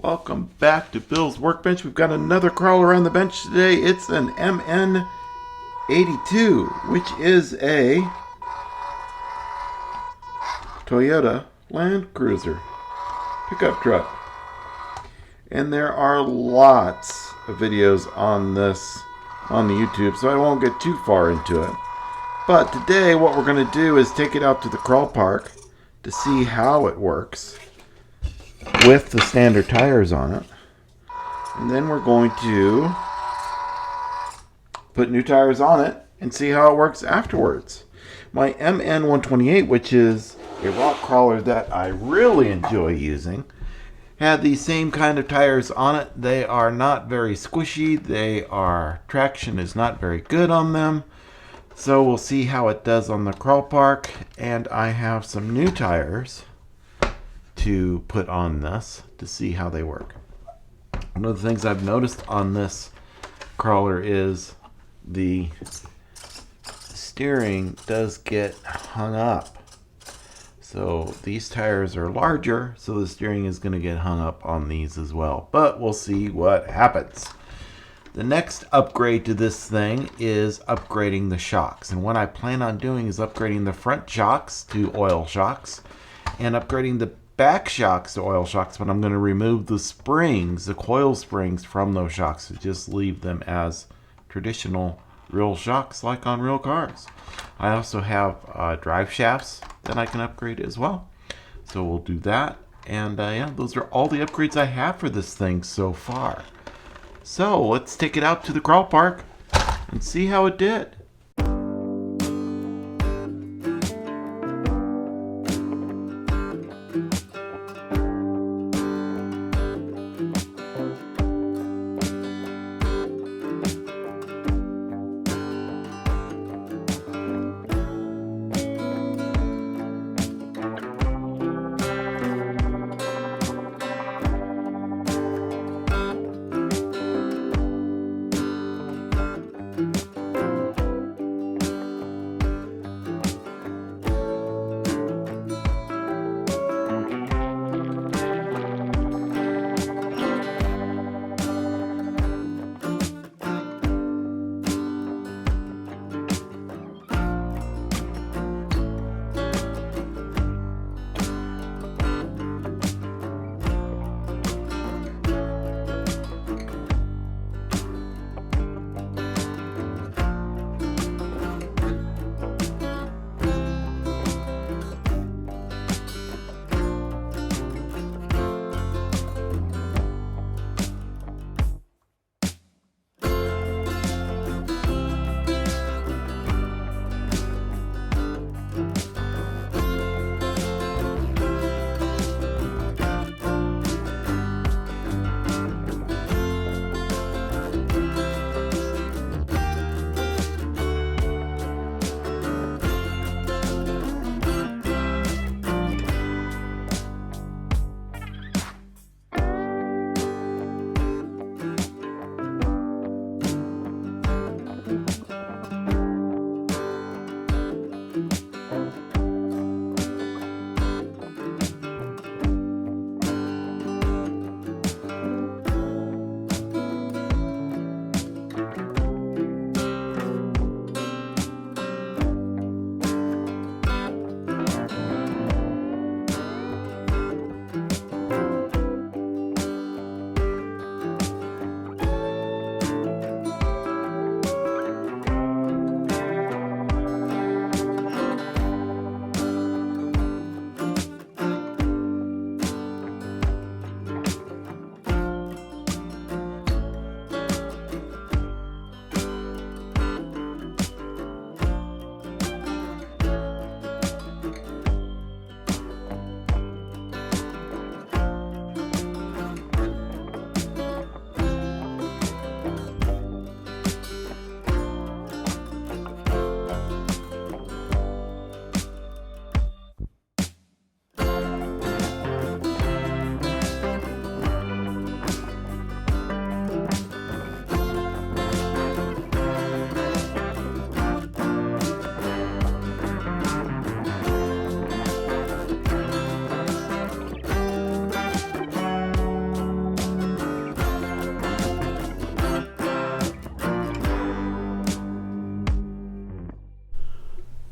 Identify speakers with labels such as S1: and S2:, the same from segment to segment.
S1: Welcome back to Bill's Workbench. We've got another crawler on the bench today. It's an MN82, which is a Toyota Land Cruiser pickup truck. And there are lots of videos on this on the YouTube, so I won't get too far into it. But today what we're going to do is take it out to the crawl park to see how it works with the standard tires on it. And then we're going to put new tires on it and see how it works afterwards. My MN128, which is a rock crawler that I really enjoy using, had the same kind of tires on it. They are not very squishy. Traction is not very good on them. So we'll see how it does on the crawl park. And I have some new tires to put on this to see how they work. One of the things I've noticed on this crawler is the steering does get hung up. So these tires are larger, so the steering is going to get hung up on these as well. But we'll see what happens. The next upgrade to this thing is upgrading the shocks. And what I plan on doing is upgrading the front shocks to oil shocks and upgrading the back shocks to oil shocks, but I'm going to remove the springs, the coil springs from those shocks to just leave them as traditional real shocks like on real cars. I also have drive shafts that I can upgrade as well. So we'll do that. And yeah, those are all the upgrades I have for this thing so far. So let's take it out to the crawl park and see how it did.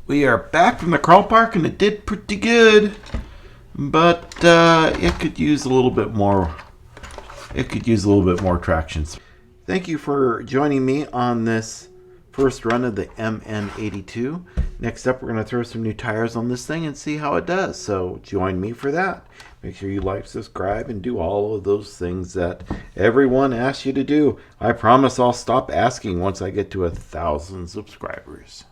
S1: We are back from the crawl park, and it did pretty good, but it could use a little bit more. It could use a little bit more traction. Thank you for joining me on this first run of the MN82. Next up, we're going to throw some new tires on this thing and see how it does. So join me for that. Make sure you like, subscribe, and do all of those things that everyone asks you to do. I promise I'll stop asking once I get to 1,000 subscribers.